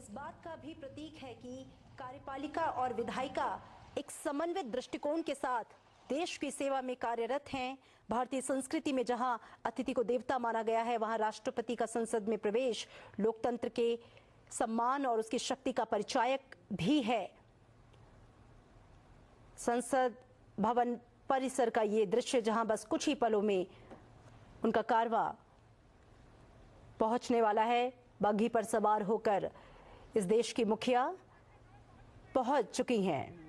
इस बात का भी प्रतीक है कि कार्यपालिका और विधायिका एक समन्वित दृष्टिकोण के साथ देश की सेवा में कार्यरत हैं। भारतीय संस्कृति में जहां अतिथि को देवता माना गया है, वहां राष्ट्रपति का संसद में प्रवेश लोकतंत्र के सम्मान और उसकी शक्ति का परिचायक भी है। संसद भवन परिसर का ये दृश्य, जहां बस कुछ ही पलों में उनका कारवां पहुंचने वाला है। बग्घी पर सवार होकर इस देश की मुखिया पहुंच चुकी हैं।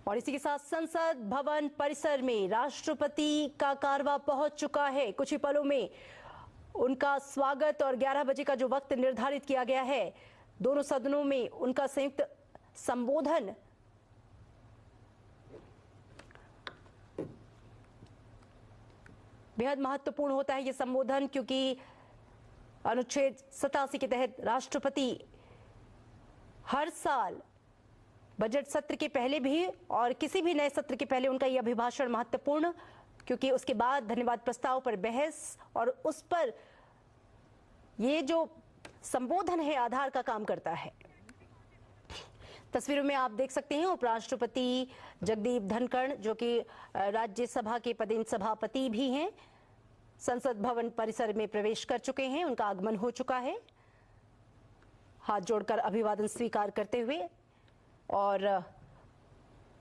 और इसी के साथ संसद भवन परिसर में राष्ट्रपति का कारवां पहुंच चुका है। कुछ ही पलों में उनका स्वागत और 11 बजे का जो वक्त निर्धारित किया गया है, दोनों सदनों में उनका संयुक्त संबोधन बेहद महत्वपूर्ण होता है। ये संबोधन क्योंकि अनुच्छेद 87 के तहत राष्ट्रपति हर साल बजट सत्र के पहले भी और किसी भी नए सत्र के पहले उनका यह अभिभाषण महत्वपूर्ण, क्योंकि उसके बाद धन्यवाद प्रस्ताव पर बहस और उस पर ये जो संबोधन है आधार का काम करता है। तस्वीरों में आप देख सकते हैं उपराष्ट्रपति जगदीप धनखड़, जो कि राज्यसभा के पदेन सभापति भी हैं, संसद भवन परिसर में प्रवेश कर चुके हैं। उनका आगमन हो चुका है, हाथ जोड़कर अभिवादन स्वीकार करते हुए। और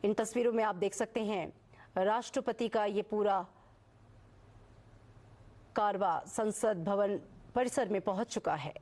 इन तस्वीरों में आप देख सकते हैं राष्ट्रपति का ये पूरा कारवां संसद भवन परिसर में पहुंच चुका है।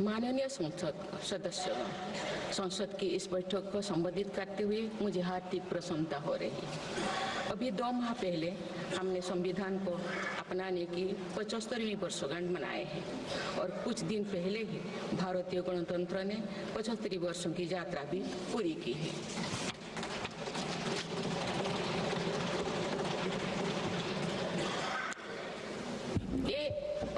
माननीय संसद सदस्य, संसद की इस बैठक को संबोधित करते हुए मुझे हार्दिक प्रसन्नता हो रही है। अभी 2 माह पहले हमने संविधान को अपनाने की 75वीं वर्षगांठ मनाए हैं और कुछ दिन पहले ही भारतीय गणतंत्र ने 75 वर्षों की यात्रा भी पूरी की है। ये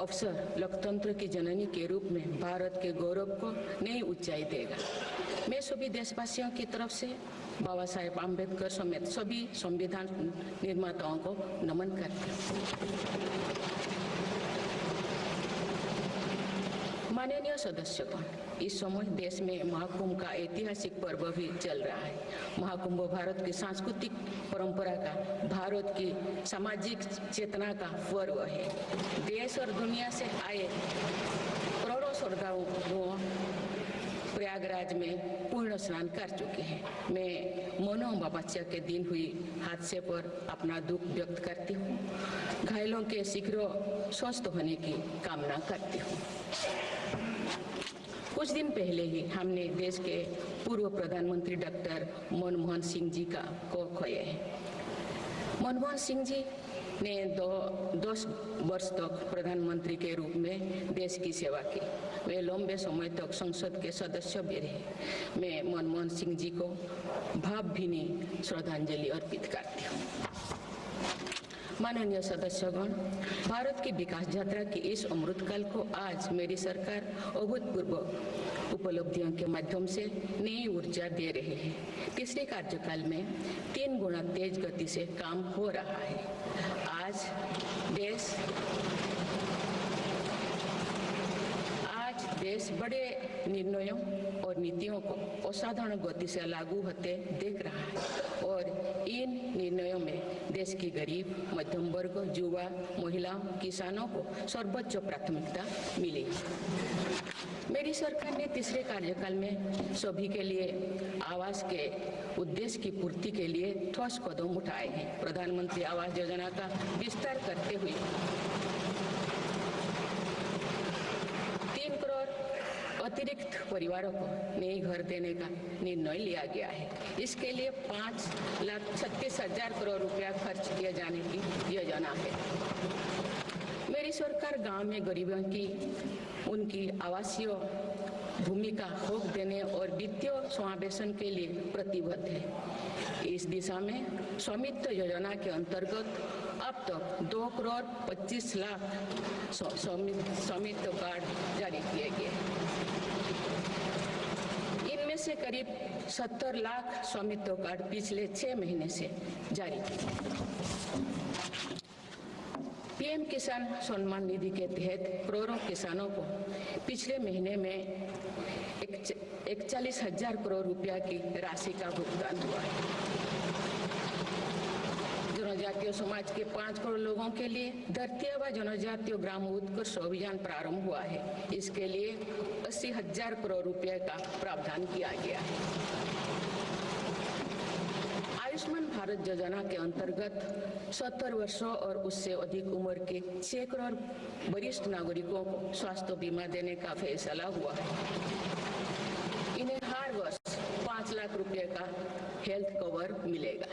अवसर लोकतंत्र की जननी के रूप में भारत के गौरव को नई ऊंचाई देगा। मैं सभी देशवासियों की तरफ से बाबा साहेब आम्बेडकर समेत सभी संविधान निर्माताओं को नमन करती हूँ। माननीय सदस्यगण, इस समय देश में महाकुंभ का ऐतिहासिक पर्व भी चल रहा है। महाकुंभ भारत की सांस्कृतिक परंपरा का, भारत की सामाजिक चेतना का पर्व है। देश और दुनिया से आए करोड़ों श्रद्धालुओं प्रयागराज में पूर्ण स्नान कर चुके हैं। मैं मोनो अमावस्या के दिन हुई हादसे पर अपना दुख व्यक्त करती हूँ। घायलों के शीघ्र स्वस्थ होने की कामना करती हूँ। कुछ दिन पहले ही हमने देश के पूर्व प्रधानमंत्री डॉक्टर मनमोहन सिंह जी को खोए हैं। मनमोहन सिंह जी ने 10 वर्ष तक प्रधानमंत्री के रूप में देश की सेवा की। वे लंबे समय तक संसद के सदस्य भी रहे। मैं मनमोहन सिंह जी को भावभीनी श्रद्धांजलि अर्पित करती हूँ। माननीय सदस्यगण, भारत की विकास यात्रा की इस अमृतकाल को आज मेरी सरकार अभूतपूर्व उपलब्धियों के माध्यम से नई ऊर्जा दे रही है। तीसरे कार्यकाल में 3 गुना तेज गति से काम हो रहा है। आज देश बड़े निर्णयों और नीतियों को असाधारण गति से लागू होते देख रहा है और इन निर्णयों में देश की गरीब, मध्यम वर्ग, युवा, महिलाओं, किसानों को सर्वोच्च प्राथमिकता मिली। मेरी सरकार ने तीसरे कार्यकाल में सभी के लिए आवास के उद्देश्य की पूर्ति के लिए ठोस कदम उठाए हैं। प्रधानमंत्री आवास योजना का विस्तार करते हुए 3 करोड़ अतिरिक्त परिवारों को नए घर देने का निर्णय लिया गया है। इसके लिए 5,36,000 करोड़ रुपया खर्च किए जाने की योजना है। मेरी सरकार गांव में गरीबों की उनकी आवासीय भूमि का हक देने और वित्तीय समावेशन के लिए प्रतिबद्ध है। इस दिशा में स्वामित्व योजना के अंतर्गत अब तक 2 करोड़ 25 लाख स्वामित्व कार्ड जारी किए गए। इनमें से करीब 70 लाख स्वामित्व कार्ड पिछले 6 महीने से जारी किए। पीएम किसान सम्मान निधि के तहत करोड़ों किसानों को पिछले महीने में 41,000 करोड़ रुपया की राशि का भुगतान हुआ है। जनजातीय समाज के 5 करोड़ लोगों के लिए धरती व जनजातीय ग्राम उत्कर्ष अभियान प्रारंभ हुआ है। इसके लिए 80,000 करोड़ रुपए का प्रावधान किया गया है। आयुष्मान भारत योजना के अंतर्गत 70 वर्षों और उससे अधिक उम्र के 6 करोड़ वरिष्ठ नागरिकों को स्वास्थ्य बीमा देने का फैसला हुआ है। इन्हें हर वर्ष 5 लाख रुपए का हेल्थ कवर मिलेगा।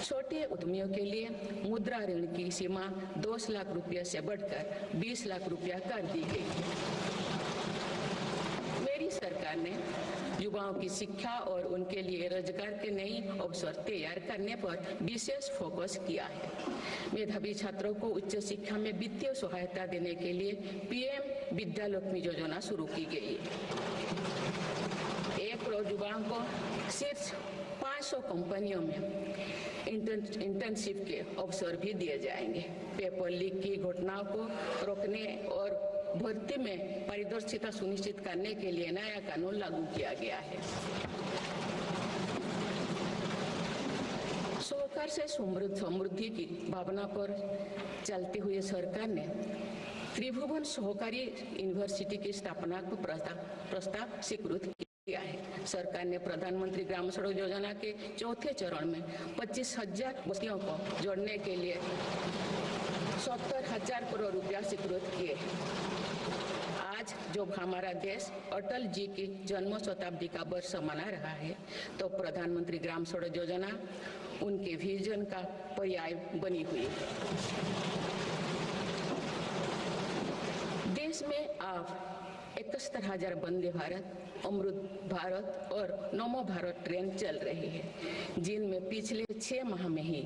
छोटे उद्यमियों के लिए मुद्रा ऋण की सीमा 10 लाख रुपए से बढ़कर 20 लाख रुपया कर दी गई है। मेरी सरकार ने युवाओं की शिक्षा और उनके लिए रोजगार के नए अवसर तैयार करने पर विशेष फोकस किया है। मेधावी छात्रों को उच्च शिक्षा में वित्तीय सहायता देने के लिए पीएम विद्यालक्ष्मी योजना शुरू की गई है। 1 करोड़ युवाओं को शीर्ष 500 कंपनियों में इंटर्नशिप के अवसर भी दिए जाएंगे। पेपर लीक की घटनाओं को रोकने और भर्ती में पारदर्शिता सुनिश्चित करने के लिए नया कानून लागू किया गया है। सहकार से समृद्धि की भावना पर चलते हुए सरकार ने त्रिभुवन सहकारी यूनिवर्सिटी की स्थापना को प्रस्ताव स्वीकृत किया है। सरकार ने प्रधानमंत्री ग्राम सड़क योजना के 4थे चरण में 25,000 बस्तियों को जोड़ने के लिए 70,000 करोड़ रुपया स्वीकृत किए। आज जब हमारा देश अटल जी की जन्म शताब्दी का वर्ष मना रहा है, तो प्रधानमंत्री ग्राम सड़क योजना उनके विजन का पर्याय बनी हुई है। देश में अब 71,000 वंदे भारत, अमृत भारत और नमो भारत ट्रेन चल रही है, जिनमें पिछले 6 माह में ही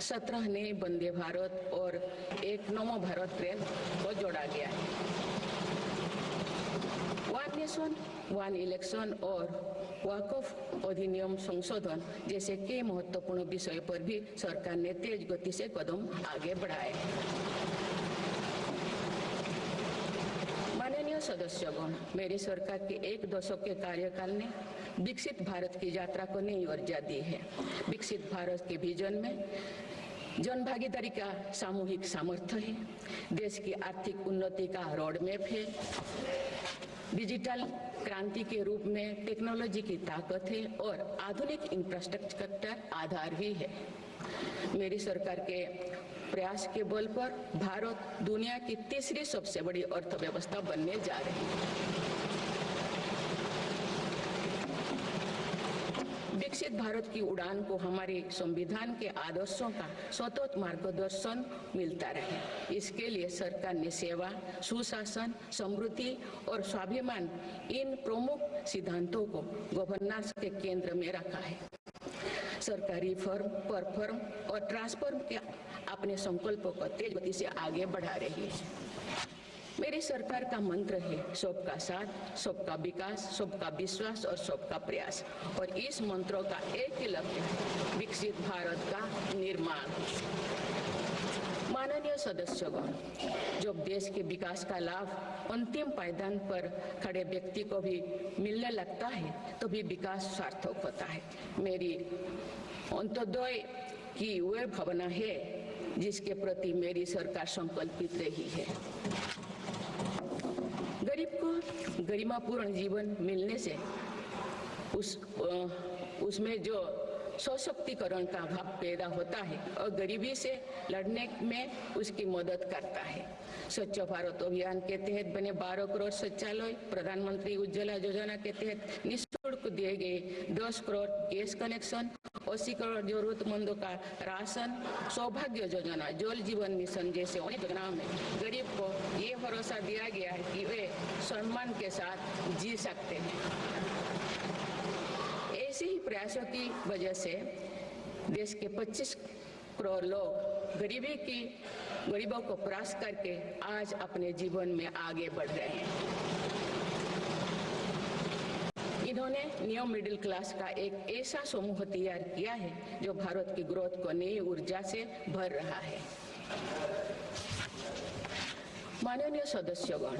17 नए वंदे भारत और एक नमो भारत ट्रेन को जोड़ा गया है। वन नेशन वन इलेक्शन और वक्फ अधिनियम संशोधन जैसे कई महत्वपूर्ण विषय पर भी सरकार ने तेज गति से कदम आगे बढ़ाए। माननीय सदस्यगण, मेरी सरकार के 1 दशक के कार्यकाल ने विकसित भारत की यात्रा को नई ऊर्जा दी है। विकसित भारत के विजन में जन भागीदारी का सामूहिक सामर्थ्य है, देश की आर्थिक उन्नति का रोड मैप है, डिजिटल क्रांति के रूप में टेक्नोलॉजी की ताकत है और आधुनिक इंफ्रास्ट्रक्चर आधार भी है। मेरी सरकार के प्रयास के बल पर भारत दुनिया की तीसरी सबसे बड़ी अर्थव्यवस्था बनने जा रही है। विकसित भारत की उड़ान को हमारे संविधान के आदर्शों का सतत मार्गदर्शन मिलता रहे, इसके लिए सरकार ने सेवा, सुशासन, समृद्धि और स्वाभिमान इन प्रमुख सिद्धांतों को गवर्नेंस के केंद्र में रखा है। सरकारी फर्म, परफर्म और ट्रांसफर्म के अपने संकल्पों को तेज गति से आगे बढ़ा रही है। मेरी सरकार का मंत्र है सबका साथ, सबका विकास, सबका विश्वास और सबका प्रयास, और इस मंत्रों का एक ही लक्ष्य है, विकसित भारत का निर्माण। माननीय सदस्यगण, जब देश के विकास का लाभ अंतिम पायदान पर खड़े व्यक्ति को भी मिलने लगता है तो भी विकास सार्थक होता है। मेरी अंत्योदय की वह भावना है जिसके प्रति मेरी सरकार संकल्पित रही है। गरीब को गरिमापूर्ण जीवन मिलने से उसमें जो सशक्तिकरण का भाव पैदा होता है और गरीबी से लड़ने में उसकी मदद करता है। स्वच्छ भारत अभियान के तहत बने 12 करोड़ शौचालय, प्रधानमंत्री उज्ज्वला योजना के तहत निःशुल्क दिए गए 10 करोड़ गैस कनेक्शन, 80 करोड़ जरूरतमंदों का राशन, सौभाग्य योजना, जल जीवन मिशन जैसे अनेक योजनाओं में गरीब को ये भरोसा दिया गया है कि वे सम्मान के साथ जी सकते हैं। ऐसे ही प्रयासों की वजह से देश के 25 करोड़ लोग गरीबों को परास्त करके आज अपने जीवन में आगे बढ़ रहे हैं। इन्होंने न्यू मिडिल क्लास का एक ऐसा समूह तैयार किया है जो भारत की ग्रोथ को नई ऊर्जा से भर रहा है। माननीय सदस्यगण,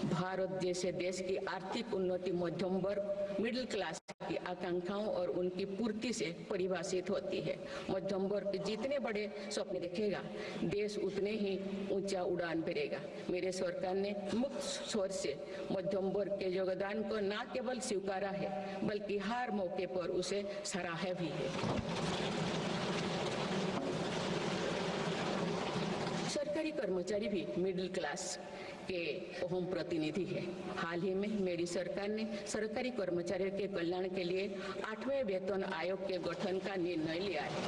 भारत जैसे देश की आर्थिक उन्नति मध्यम वर्ग मिडिल क्लास की आकांक्षाओं और उनकी पूर्ति से परिभाषित होती है। मध्यम वर्ग जितने बड़े सपने देखेगा, देश उतने ही ऊंचा उड़ान भरेगा। मेरे सरकार ने मुक्त स्वर से मध्यम वर्ग के योगदान को न केवल स्वीकारा है बल्कि हर मौके पर उसे सराहा भी है। सरकारी कर्मचारी भी मिडिल क्लास के अहम प्रतिनिधि है। हाल ही में मेरी सरकार ने सरकारी कर्मचारियों के कल्याण के लिए 8वें वेतन आयोग के गठन का निर्णय लिया है।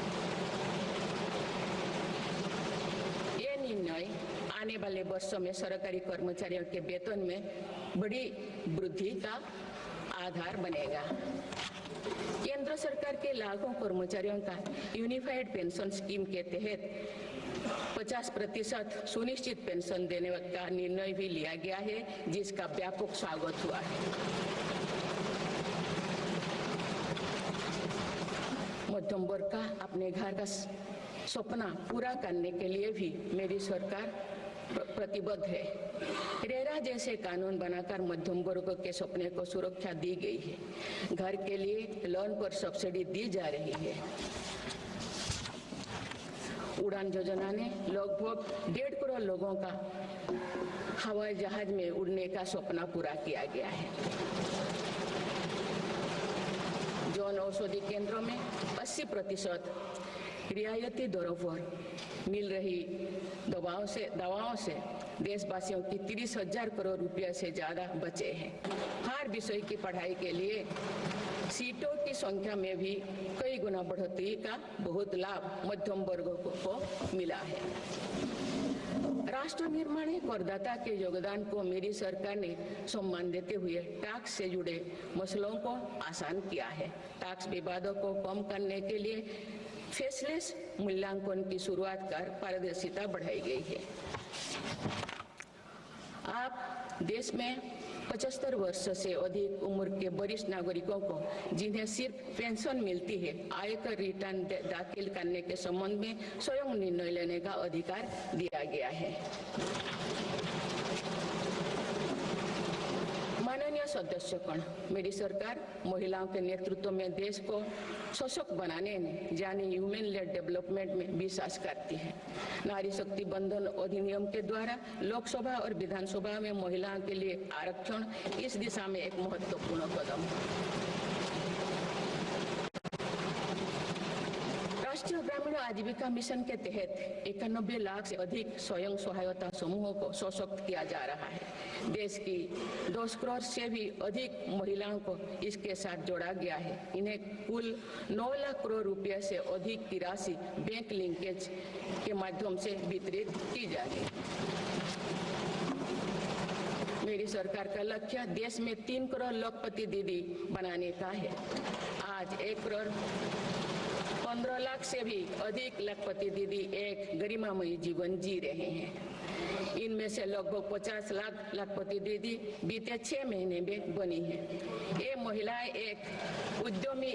ये निर्णय आने वाले वर्षों में सरकारी कर्मचारियों के वेतन में बड़ी वृद्धि का आधार बनेगा। केंद्र सरकार के लाखों कर्मचारियों का यूनिफाइड पेंशन स्कीम के तहत 50% सुनिश्चित पेंशन देने का निर्णय भी लिया गया है, जिसका व्यापक स्वागत हुआ है। मध्यम वर्ग का अपने घर का सपना पूरा करने के लिए भी मेरी सरकार प्रतिबद्ध है। रेरा जैसे कानून बनाकर मध्यम वर्ग के सपने को सुरक्षा दी गई है। घर के लिए लोन पर सब्सिडी दी जा रही है। उड़ान योजना ने लगभग 1.5 करोड़ लोगों का हवाई जहाज में उड़ने का सपना पूरा किया गया है। जन औषधि केंद्रों में 80% रियायती दरों पर मिल रही दवाओं से देशवासियों की 30,000 करोड़ रुपए से ज्यादा बचे हैं। हर विषय की पढ़ाई के लिए सीटों की संख्या में भी कई गुना बढ़ोतरी का बहुत लाभ मध्यम वर्ग को मिला है। राष्ट्र निर्माण में करदाता के योगदान को मेरी सरकार ने सम्मान देते हुए टैक्स से जुड़े मसलों को आसान किया है। टैक्स विवादों को कम करने के लिए फेसलेस मूल्यांकन की शुरुआत कर पारदर्शिता बढ़ाई गई है। आप देश में 75 वर्ष से अधिक उम्र के वरिष्ठ नागरिकों को जिन्हें सिर्फ पेंशन मिलती है, आयकर रिटर्न दाखिल करने के संबंध में स्वयं निर्णय लेने का अधिकार दिया गया है। माननीय सदस्यगण, मेरी सरकार महिलाओं के नेतृत्व में देश को सशक्त बनाने में यानी ह्यूमन लेड डेवलपमेंट में विश्वास करती है। नारी शक्ति बंधन अधिनियम के द्वारा लोकसभा और विधानसभा में महिलाओं के लिए आरक्षण इस दिशा में एक महत्वपूर्ण कदम है। राष्ट्रीय ग्रामीण आजीविका मिशन के तहत 91 लाख से अधिक स्वयं सहायता समूहों को सशक्त किया जा रहा है। देश की 10 करोड़ से भी अधिक महिलाओं को इसके साथ जोड़ा गया है। इन्हें कुल 9 लाख करोड़ रुपए से अधिक की राशि बैंक लिंकेज के माध्यम से वितरित की जाएगी। मेरी सरकार का लक्ष्य देश में 3 करोड़ लखपति दीदी बनाने का है। आज 1 करोड़ 15 लाख से भी अधिक लखपति दीदी एक गरिमामयी जीवन जी रहे हैं। इनमें से लगभग 50 लाख लखपति दीदी बीते 6 महीने में बनी है। ये महिलाएं एक उद्यमी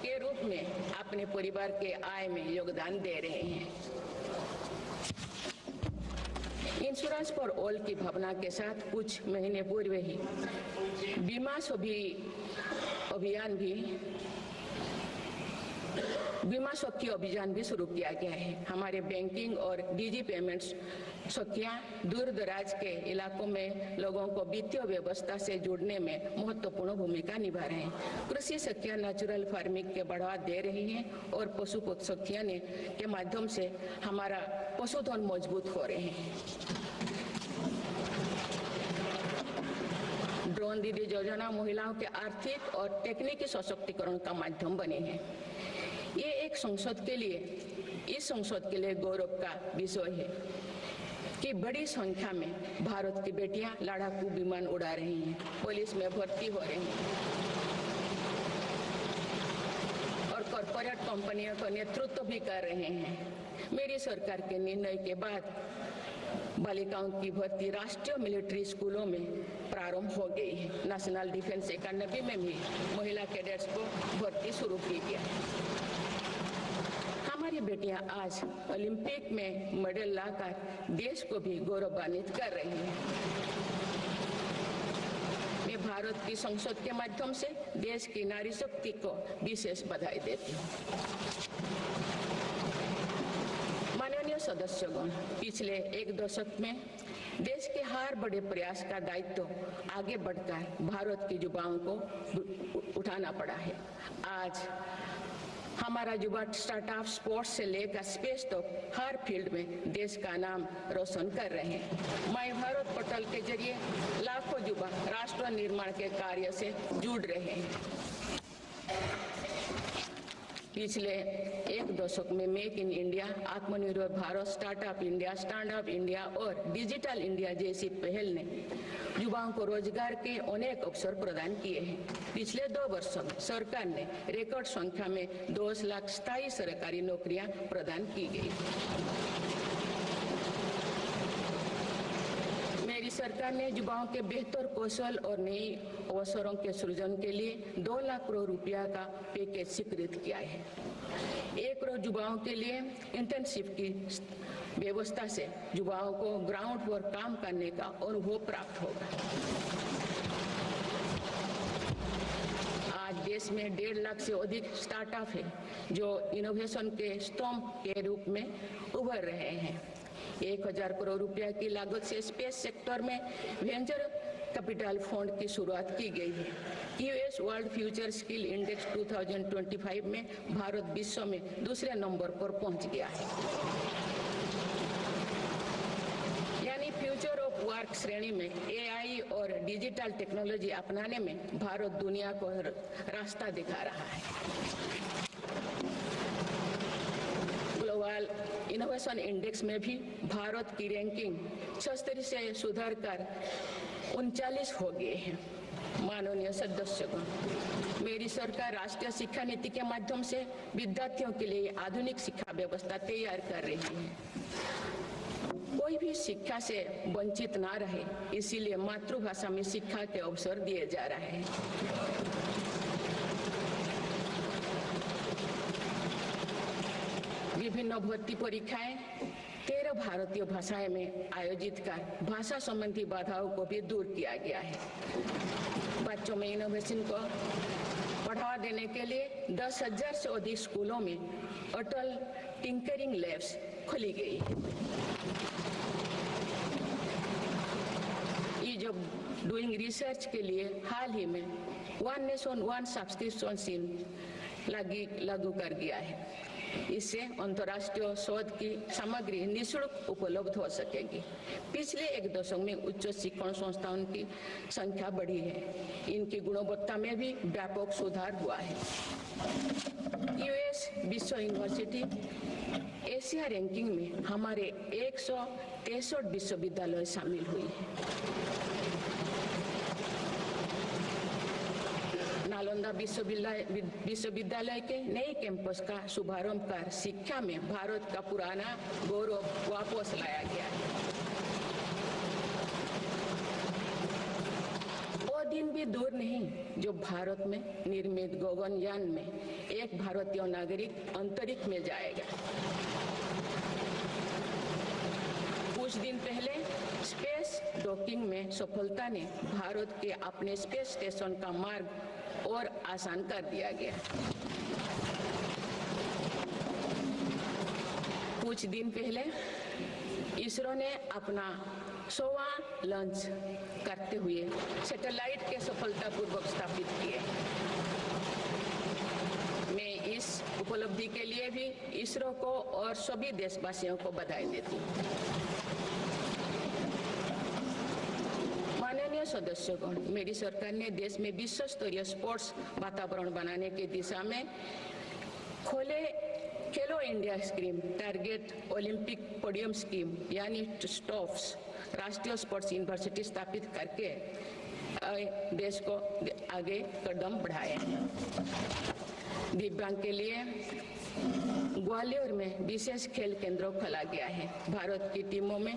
के रूप में अपने परिवार के आय में योगदान दे रहे हैं। इंश्योरेंस फॉर ऑल की भावना के साथ कुछ महीने पूर्व ही बीमा सखी अभियान भी शुरू किया गया है। हमारे बैंकिंग और डिजी पेमेंट्स सखियां दूर दराज के इलाकों में लोगों को वित्तीय व्यवस्था से जुड़ने में महत्वपूर्ण भूमिका निभा रहे हैं। कृषि सखियां नेचुरल फार्मिंग के बढ़ावा दे रही हैं और पशु सखियां के माध्यम से हमारा पशुधन मजबूत हो रहे हैं। ड्रोन दीदी योजना महिलाओं के आर्थिक और तकनीकी सशक्तिकरण का माध्यम बने हैं। ये इस संसद के लिए गौरव का विषय है कि बड़ी संख्या में भारत की बेटियां लड़ाकू विमान उड़ा रही हैं, पुलिस में भर्ती हो रही हैं और कॉर्पोरेट कंपनियों का नेतृत्व भी कर रहे हैं। मेरी सरकार के निर्णय के बाद बालिकाओं की भर्ती राष्ट्रीय मिलिट्री स्कूलों में प्रारंभ हो गई है। नेशनल डिफेंस एकेडमी में भी महिला कैडेट्स को भर्ती शुरू की गई है। हमारी बेटियां आज ओलंपिक में मेडल लाकर देश को भी गौरवान्वित कर रही हैं। मैं भारत की संसद के माध्यम से देश की नारी शक्ति को विशेष बधाई देती हूँ। माननीय सदस्यगण, पिछले 1 दशक में देश के हर बड़े प्रयास का दायित्व आगे बढ़कर भारत के युवाओं को उठाना पड़ा है। आज हमारा युवा स्टार्टअप स्पोर्ट्स से लेकर स्पेस तक हर फील्ड में देश का नाम रोशन कर रहे हैं। माय भारत पोर्टल के जरिए लाखों युवा राष्ट्र निर्माण के कार्य से जुड़ रहे हैं। पिछले 1 दशक में मेक इन इंडिया, आत्मनिर्भर Bharat, startup India, stand up India और डिजिटल इंडिया जैसी पहल ने युवाओं को रोजगार के अनेक अवसर प्रदान किए हैं। पिछले 2 वर्षों में सरकार ने रिकॉर्ड संख्या में 2 लाख स्थायी सरकारी नौकरियां प्रदान की गई। मेरी सरकार ने युवाओं के बेहतर कौशल और नई अवसरों के सृजन के लिए 2 लाख करोड़ रुपया का पैकेज स्वीकृत किया है। 1 करोड़ युवाओं के लिए इंटर्नशिप की व्यवस्था से युवाओं को ग्राउंड पर काम करने का अनुभव प्राप्त होगा। आज देश में 1.5 लाख से अधिक स्टार्टअप है जो इनोवेशन के स्तंभ के रूप में उभर रहे हैं। 1000 करोड़ रुपया की लागत से स्पेस सेक्टर में वेंचर कैपिटल फंड की शुरुआत की गई है। US world future skill index 2025 में भारत विश्व में दूसरे नंबर पर पहुंच गया है। यानी फ्यूचर ऑफ वर्क श्रेणी में एआई और डिजिटल टेक्नोलॉजी अपनाने में भारत दुनिया को रास्ता दिखा रहा है। ग्लोबल ग्लोबल इनोवेशन इंडेक्स में भी भारत की रैंकिंग 76 से सुधर कर 39 हो गए हैं। माननीय सदस्यगण, मेरी सरकार राष्ट्रीय शिक्षा नीति के माध्यम से विद्यार्थियों के लिए आधुनिक शिक्षा व्यवस्था तैयार कर रही है। कोई भी शिक्षा से वंचित ना रहे, इसीलिए मातृभाषा में शिक्षा के अवसर दिए जा रहे हैं। विभिन्न भर्ती परीक्षाएं 13 भारतीय भाषाएं में आयोजित कर भाषा संबंधी बाधाओं को भी दूर किया गया है। बच्चों में इनोवेशन को बढ़ावा देने के लिए 10,000 से अधिक स्कूलों में अटल टिंकरिंग लैब्स खोली गई है। ईज ऑफ डूइंग रिसर्च के लिए हाल ही में one nation one subscription scheme लागू कर दिया है। इससे अंतर्राष्ट्रीय शोध की सामग्री निःशुल्क उपलब्ध हो सकेगी। पिछले एक दशक में उच्च शिक्षण संस्थाओं की संख्या बढ़ी है। इनकी गुणवत्ता में भी व्यापक सुधार हुआ है। यूएस विश्व यूनिवर्सिटी एशिया रैंकिंग में हमारे 163 विश्वविद्यालय शामिल हुई है। नालंदा विश्वविद्यालय के नए कैंपस का शुभारंभ कर शिक्षा में भारत का पुराना गौरव वापस लाया गया है। वो दिन भी दूर नहीं जो भारत में निर्मित गगनयान में एक भारतीय नागरिक अंतरिक्ष में जाएगा। कुछ दिन पहले स्पेस डॉकिंग में सफलता ने भारत के अपने स्पेस स्टेशन का मार्ग और आसान कर दिया गया। कुछ दिन पहले इसरो ने अपना 100वां लॉन्च करते हुए सैटेलाइट के सफलतापूर्वक स्थापित किए। मैं इस उपलब्धि के लिए भी इसरो को और सभी देशवासियों को बधाई देती हूँ। माननीय सदस्यगण, मेरी सरकार ने देश में विश्व स्तरीय स्पोर्ट्स वातावरण बनाने की दिशा में खेलो India scheme, target Olympic podium scheme यानी स्टॉफ्स राष्ट्रीय स्पोर्ट्स यूनिवर्सिटी स्थापित करके देश को आगे कदम बढ़ाए। दिव्यांग के लिए ग्वालियर में विशेष खेल केंद्र खोला गया है। भारत की टीमों में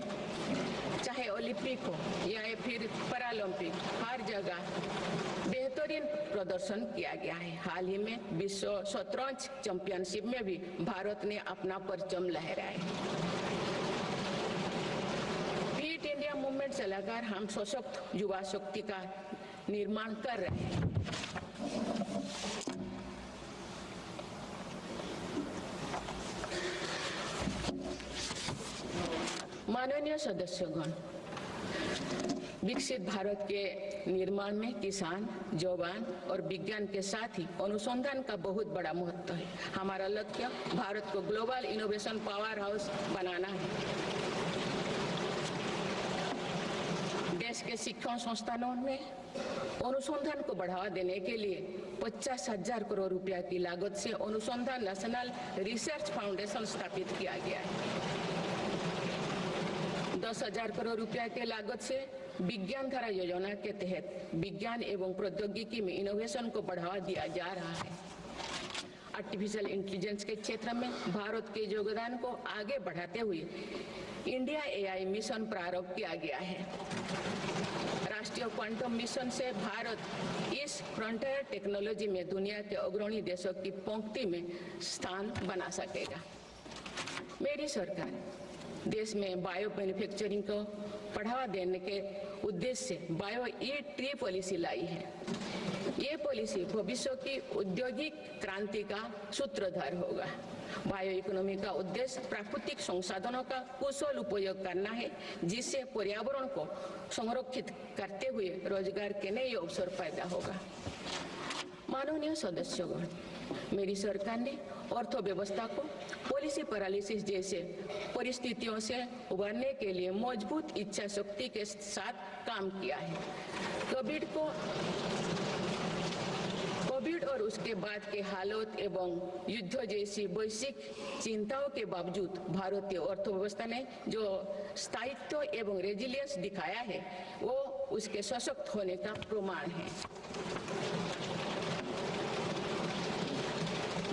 चाहे ओलंपिक हो या फिर पैरालंपिक, हर जगह बेहतरीन प्रदर्शन किया गया है। हाल ही में विश्व शतरंज चैंपियनशिप में भी भारत ने अपना परचम लहराया। फिट इंडिया मूवमेंट चलाकर हम सशक्त युवा शक्ति का निर्माण कर रहे हैं। माननीय सदस्यगण, विकसित भारत के निर्माण में किसान, जवान और विज्ञान के साथ ही अनुसंधान का बहुत बड़ा महत्व है। हमारा लक्ष्य भारत को ग्लोबल इनोवेशन पावर हाउस बनाना है। देश के शिक्षण संस्थानों में अनुसंधान को बढ़ावा देने के लिए 50,000 करोड़ रुपया की लागत से अनुसंधान नेशनल रिसर्च फाउंडेशन स्थापित किया गया है। 10,000 करोड़ रुपया के लागत से विज्ञान धारा योजना के तहत विज्ञान एवं प्रौद्योगिकी में इनोवेशन को बढ़ावा दिया जा रहा है। आर्टिफिशियल इंटेलिजेंस के क्षेत्र में भारत के योगदान को आगे बढ़ाते हुए इंडिया एआई मिशन प्रारंभ किया गया है। राष्ट्रीय क्वांटम मिशन से भारत इस फ्रंटियर टेक्नोलॉजी में दुनिया के अग्रणी देशों की पंक्ति में स्थान बना सकेगा। मेरी सरकार देश में बायो मैन्युफैक्चरिंग को बढ़ावा देने के उद्देश्य से बायो ई-ट्री पॉलिसी लाई है। ये पॉलिसी भविष्य की औद्योगिक क्रांति का सूत्रधार होगा। बायो इकोनॉमी का उद्देश्य प्राकृतिक संसाधनों का कुशल उपयोग करना है, जिससे पर्यावरण को संरक्षित करते हुए रोजगार के नए अवसर पैदा होगा। माननीय सदस्यगण, मेरी सरकार ने अर्थव्यवस्था को पॉलिसी पैरालिसिस जैसे परिस्थितियों से उबरने के लिए मजबूत इच्छा शक्ति के साथ काम किया है। कोविड और उसके बाद के हालात एवं युद्ध जैसी वैश्विक चिंताओं के बावजूद भारतीय अर्थव्यवस्था ने जो स्थायित्व एवं रेजिलियंस दिखाया है वो उसके सशक्त होने का प्रमाण है।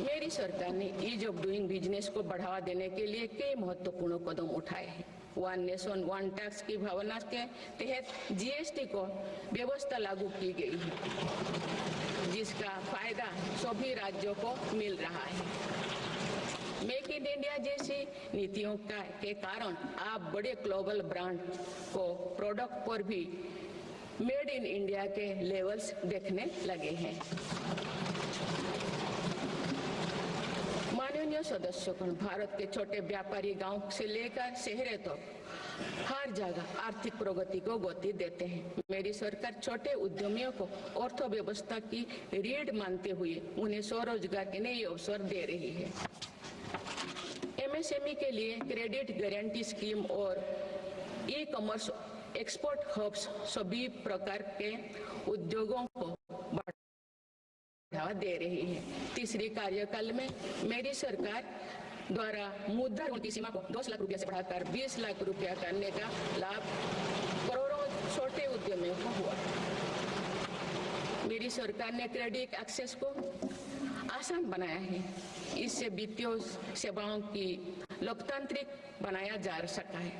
मेरी सरकार ने ईज ऑफ डूइंग बिजनेस को बढ़ावा देने के लिए कई महत्वपूर्ण कदम उठाए हैं। वन नेशन वन टैक्स की भावना के तहत जीएसटी को व्यवस्था लागू की गई है, जिसका फायदा सभी राज्यों को मिल रहा है। मेक इन इंडिया जैसी नीतियों के कारण आप बड़े ग्लोबल ब्रांड को प्रोडक्ट पर भी मेड इन इंडिया के लेवल्स देखने लगे हैं। माननीय सदस्यगण, भारत के छोटे व्यापारी गांव से लेकर शहरों तक हर जगह आर्थिक प्रगति को गति देते हैं। मेरी सरकार छोटे उद्यमियों को अर्थव्यवस्था की रीढ़ मानते हुए उन्हें स्वरोजगार के नए अवसर दे रही है। एमएसएमई के लिए क्रेडिट गारंटी स्कीम और ई कॉमर्स एक्सपोर्ट हब्स सभी प्रकार के उद्योगों को बढ़ावा दे रही है। तीसरी कार्यकाल में मेरी सरकार द्वारा मुद्रा ऋण की सीमा को 10 लाख रुपया से बढ़ाकर 20 लाख रुपया करने का लाभ करोड़ों छोटे उद्यमियों को हुआ। मेरी सरकार ने क्रेडिट एक्सेस को आसान बनाया है। इससे वित्तीय सेवाओं की लोकतांत्रिक बनाया जा सका है।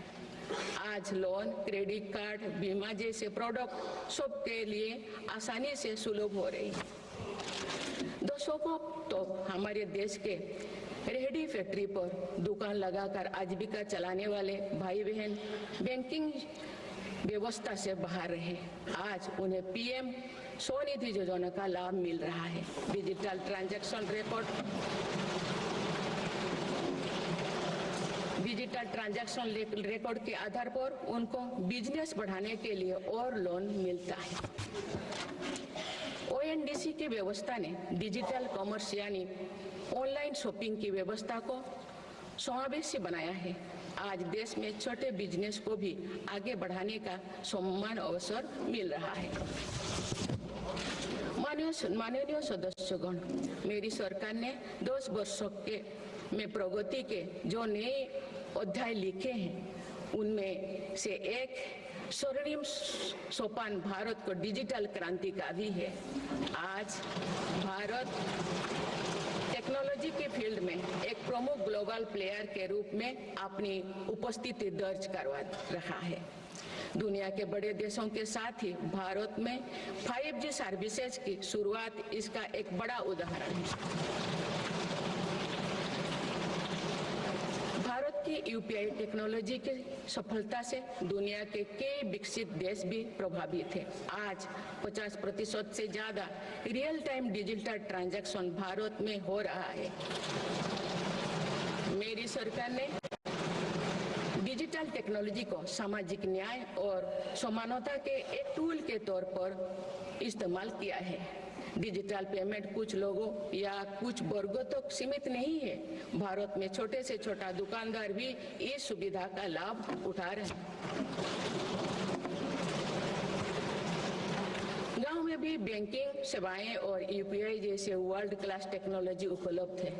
आज लोन, क्रेडिट कार्ड, बीमा जैसे प्रोडक्ट सबके लिए आसानी से सुलभ हो रही है। दशकों तो हमारे देश के रेहड़ी फैक्ट्री पर दुकान लगाकर आजीविका चलाने वाले भाई बहन बैंकिंग व्यवस्था से बाहर रहे। आज उन्हें पीएम स्वनिधि योजना का लाभ मिल रहा है। डिजिटल ट्रांजैक्शन रिकॉर्ड के आधार पर उनको बिजनेस बढ़ाने के लिए और लोन मिलता है। ओएनडीसी की व्यवस्था ने डिजिटल कॉमर्स यानी ऑनलाइन शॉपिंग की व्यवस्था को समावेशी बनाया है। आज देश में छोटे बिजनेस को भी आगे बढ़ाने का समान अवसर मिल रहा है। माननीय सदस्यगण, मेरी सरकार ने 10 वर्षों में प्रगति के जो नए अध्याय लिखे हैं उनमें से एक स्वर्णिम सोपान भारत को डिजिटल क्रांति का भी है। आज भारत टेक्नोलॉजी के फील्ड में एक प्रमुख ग्लोबल प्लेयर के रूप में अपनी उपस्थिति दर्ज करवा रहा है। दुनिया के बड़े देशों के साथ ही भारत में 5G सर्विसेज की शुरुआत इसका एक बड़ा उदाहरण है। भारत की यूपीआई टेक्नोलॉजी की सफलता से दुनिया के कई विकसित देश भी प्रभावित हैं। आज 50% से ज्यादा real time digital transaction Bharat में हो रहा है। मेरी सरकार ने डिजिटल टेक्नोलॉजी को सामाजिक न्याय और समानता के एक टूल के तौर पर इस्तेमाल किया है। डिजिटल पेमेंट कुछ लोगों या कुछ वर्गों तक सीमित नहीं है। भारत में छोटे से छोटा दुकानदार भी इस सुविधा का लाभ उठा रहे हैं। गांव में भी बैंकिंग सेवाएं और यूपीआई जैसे वर्ल्ड क्लास टेक्नोलॉजी उपलब्ध है।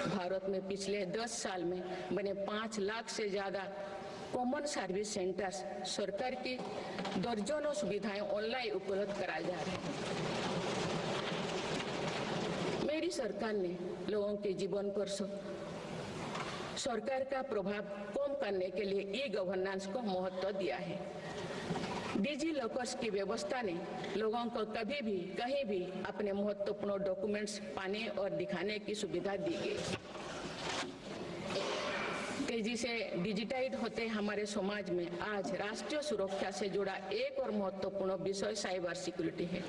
भारत में पिछले 10 साल में बने 5 लाख से ज्यादा कॉमन सर्विस सेंटर्स सरकार की दर्जनों सुविधाएं ऑनलाइन उपलब्ध कराए जा रहे हैं। मेरी सरकार ने लोगों के जीवन पर सरकार का प्रभाव कम करने के लिए ई गवर्नेंस को महत्व दिया है। डिजी लॉकर्स की व्यवस्था ने लोगों को कभी भी कहीं भी अपने महत्वपूर्ण डॉक्यूमेंट्स पाने और दिखाने की सुविधा दी गई। तेजी से डिजिटाइज होते हमारे समाज में आज राष्ट्रीय सुरक्षा से जुड़ा एक और महत्वपूर्ण विषय साइबर सिक्योरिटी है।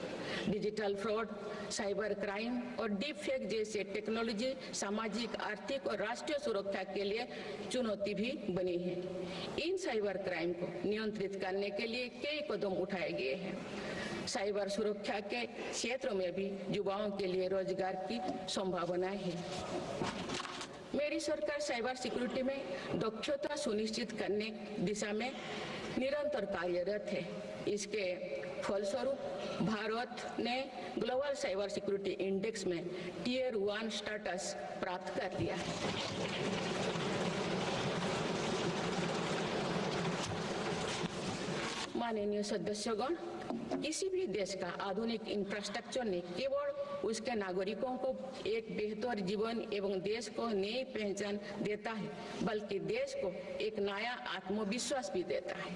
डिजिटल फ्रॉड, साइबर क्राइम और डीप फेक जैसे टेक्नोलॉजी सामाजिक, आर्थिक और राष्ट्रीय सुरक्षा के लिए चुनौती भी बनी है। इन साइबर क्राइम को नियंत्रित करने के लिए कई कदम उठाए गए हैं। साइबर सुरक्षा के क्षेत्र में भी युवाओं के लिए रोजगार की संभावनाएं हैं। मेरी सरकार साइबर सिक्योरिटी में दक्षता सुनिश्चित करने दिशा में निरंतर कार्यरत है। इसके फलस्वरूप भारत ने ग्लोबल साइबर सिक्योरिटी इंडेक्स में Tier 1 स्टेटस प्राप्त कर लिया है। माननीय सदस्यगण, किसी भी देश का आधुनिक इंफ्रास्ट्रक्चर ने केवल उसके नागरिकों को एक बेहतर जीवन एवं देश को नई पहचान देता है, बल्कि देश को एक नया आत्मविश्वास भी देता है।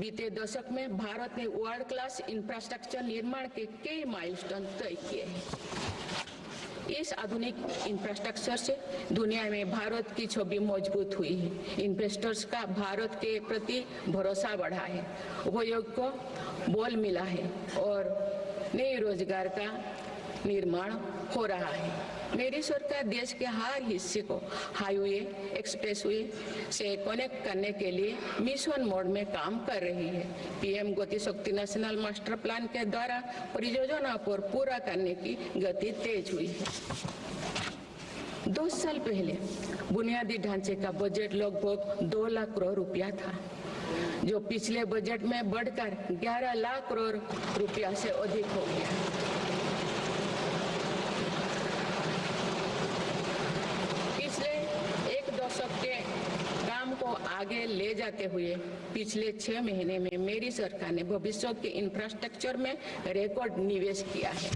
बीते दशक में भारत ने वर्ल्ड क्लास इंफ्रास्ट्रक्चर निर्माण के कई माइलस्टोन तय किए हैं। इस आधुनिक इंफ्रास्ट्रक्चर से दुनिया में भारत की छवि मजबूत हुई है। इन्वेस्टर्स का भारत के प्रति भरोसा बढ़ा है, उपयोग को बल मिला है और नए रोजगार का निर्माण हो रहा है। मेरी सरकार देश के हर हिस्से को हाईवे, एक्सप्रेसवे से कनेक्ट करने के लिए मिशन मोड में काम कर रही है। पीएम गति शक्ति नेशनल मास्टर प्लान के द्वारा परियोजना को पूरा करने की गति तेज हुई है। 2 साल पहले बुनियादी ढांचे का बजट लगभग 2 लाख करोड़ रुपया था, जो पिछले बजट में बढ़कर 11 लाख करोड़ रुपया से अधिक हो गया। सबके काम को आगे ले जाते हुए पिछले 6 महीने में मेरी सरकार ने भविष्य के इंफ्रास्ट्रक्चर में रिकॉर्ड निवेश किया है।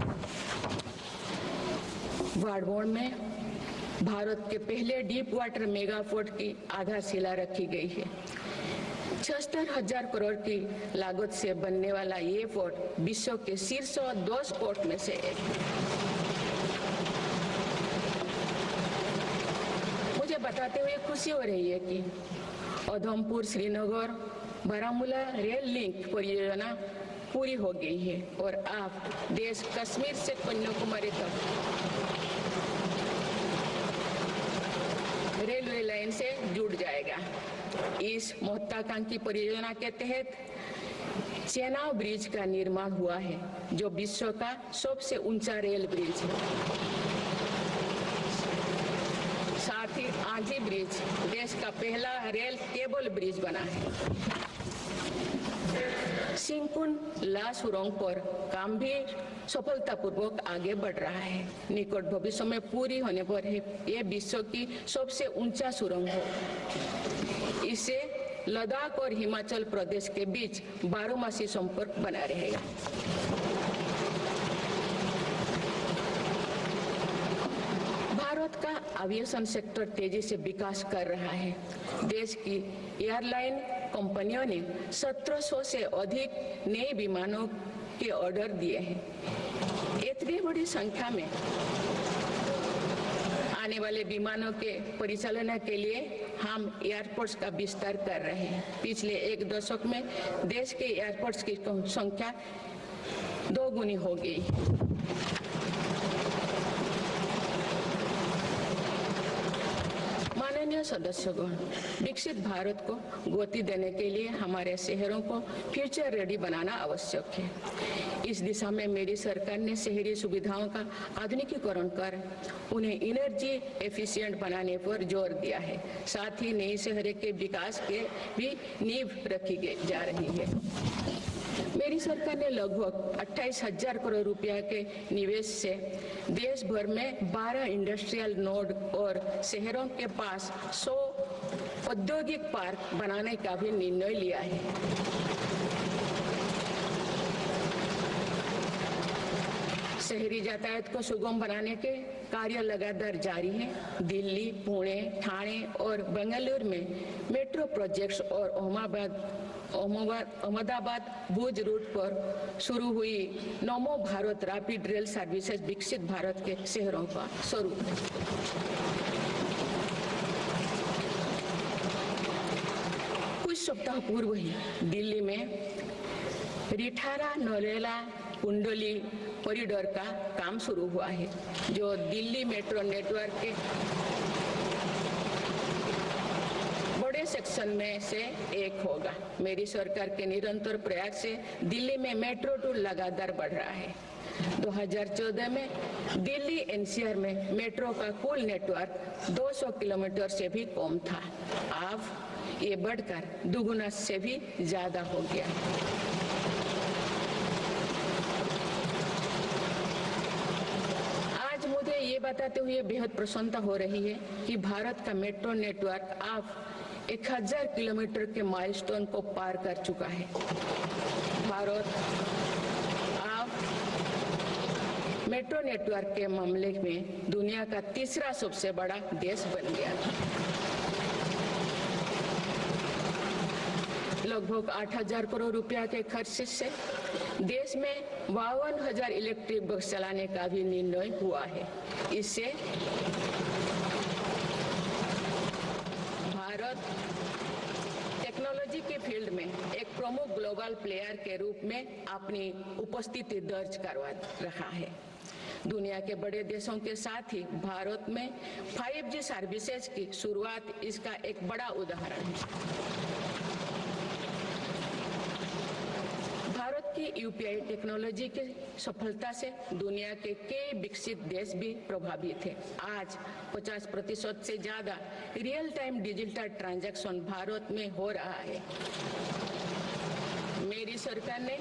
वाडवोन में भारत के पहले डीप वाटर मेगा पोर्ट की आधारशिला रखी गई है। 76,000 करोड़ की लागत से बनने वाला ये पोर्ट विश्व के शीर्ष 10 पोर्ट में से एक है। बताते हुए खुशी हो रही है कि उधमपुर श्रीनगर बारामूला रेल लिंक परियोजना पूरी हो गई है और अब देश कश्मीर से कन्याकुमारी तक रेलवे लाइन से जुड़ जाएगा। इस महत्वाकांक्षी परियोजना के तहत चेनाब ब्रिज का निर्माण हुआ है, जो विश्व का सबसे ऊंचा रेल ब्रिज है। साथ ही आंधी ब्रिज देश का पहला रेल केबल ब्रिज बना है। सिंकुन ला सुरंग पर काम भी सफलतापूर्वक आगे बढ़ रहा है। निकट भविष्य में पूरी होने पर यह विश्व की सबसे ऊंचा सुरंग हो। इससे लद्दाख और हिमाचल प्रदेश के बीच 12मासी संपर्क बना रहेगा। भारत का एविएशन सेक्टर तेजी से विकास कर रहा है। देश की एयरलाइन कंपनियों ने 1700 से अधिक नए विमानों के ऑर्डर दिए हैं। इतनी बड़ी संख्या में आने वाले विमानों के परिचालन के लिए हम एयरपोर्ट्स का विस्तार कर रहे हैं। पिछले 1 दशक में देश के एयरपोर्ट्स की संख्या 2 गुनी हो गई। माननीय सदस्यगण, विकसित भारत को गति देने के लिए हमारे शहरों को फ्यूचर रेडी बनाना आवश्यक है। इस दिशा में मेरी सरकार ने शहरी सुविधाओं का आधुनिकीकरण कर उन्हें एनर्जी एफिशिएंट बनाने पर जोर दिया है। साथ ही नए शहर के विकास के भी नींव रखी जा रही है। मेरी सरकार ने लगभग 28,000 करोड़ रुपया के निवेश से देश भर में 12 इंडस्ट्रियल नोड और शहरों के पास 100 औद्योगिक पार्क बनाने का भी निर्णय लिया है। शहरी यातायात को सुगम बनाने के कार्य लगातार जारी है। दिल्ली, पुणे, ठाणे और बेंगलुरु में मेट्रो प्रोजेक्ट्स और अहमदाबाद भुज रूट पर शुरू हुई नमो भारत रैपिड रेल सर्विसेज विकसित भारत के शहरों का स्वरूप है। कुछ सप्ताह पूर्व ही दिल्ली में रिठारा नरेला कुंडली कॉरिडोर का काम शुरू हुआ है, जो दिल्ली मेट्रो नेटवर्क के बड़े सेक्शन में से एक होगा। मेरी सरकार के निरंतर प्रयास से दिल्ली में मेट्रो टूर लगातार बढ़ रहा है। 2014 में दिल्ली एनसीआर में मेट्रो का कुल नेटवर्क 200 किलोमीटर से भी कम था। अब ये बढ़कर दुगुना से भी ज्यादा हो गया। ये बताते हुए बेहद प्रसन्नता हो रही है कि भारत का मेट्रो नेटवर्क अब 1000 किलोमीटर के माइलस्टोन को पार कर चुका है। भारत अब मेट्रो नेटवर्क के मामले में दुनिया का तीसरा सबसे बड़ा देश बन गया है। लगभग 8,000 करोड़ रुपया के खर्च से देश में 52,000 इलेक्ट्रिक बस चलाने का भी निर्णय हुआ है। इससे भारत टेक्नोलॉजी के फील्ड में एक प्रमुख ग्लोबल प्लेयर के रूप में अपनी उपस्थिति दर्ज करवा रहा है। दुनिया के बड़े देशों के साथ ही भारत में 5G सर्विसेज की शुरुआत इसका एक बड़ा उदाहरण है। भारत की यूपीआई टेक्नोलॉजी की सफलता से दुनिया के कई विकसित देश भी प्रभावित हैं। आज 50% से ज्यादा real time digital transaction Bharat में हो रहा है। मेरी सरकार ने